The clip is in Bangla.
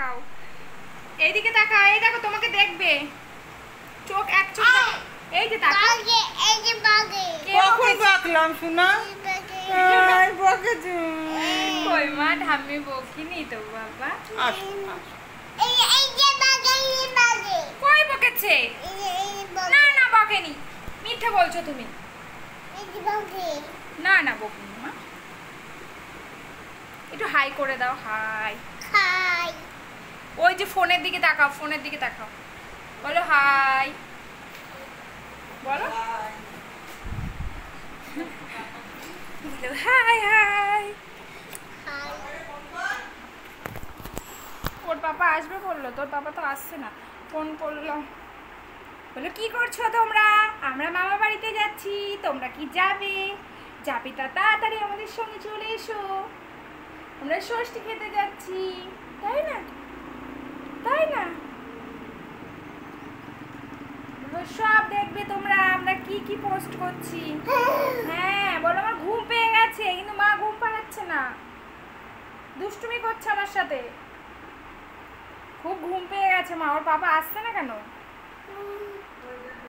খাও। এইদিকে তাকাও, এই দেখো তোমাকে দেখবে। চোখ এক চোখ এই যে তাকাও। এই যে বাগে কখন বকলাম শোনা? এই বকেছি। কই মা ঠাম্মি বকিনি তো বাবা। এই যে বাগে কই বকেছে? না না বকেনি, মিথ্যে বলছো তুমি। এই যে বাগে না না বকিনি মা। একটু হাই করে দাও, হাই। খাই ওই যে ফোনের দিকে তাকাও, ফোনের দিকে তাকাও, বলো হাই, বলো হাই হাই। ওর পাপা আসবে বললো, তোর পাপা তো আসছে না, ফোন করলো, বললো কি করছো তোমরা? আমরা মামা বাড়িতে যাচ্ছি, তোমরা কি যাবে? যাবে তা তাড়াতাড়ি আমাদের সঙ্গে চলে এসো, আমরা ষষ্ঠী খেতে যাচ্ছি, তাই না? তাই না? সব দেখবে তোমরা আমরা কি কি পোস্ট করছি। হ্যাঁ বলো, আমার ঘুম পেয়ে গেছে কিন্তু মা ঘুম পাড়াচ্ছে না, দুষ্টুমি করছে আমার সাথে, খুব ঘুম পেয়ে গেছে মা। ওর পাপা আসছে না কেন?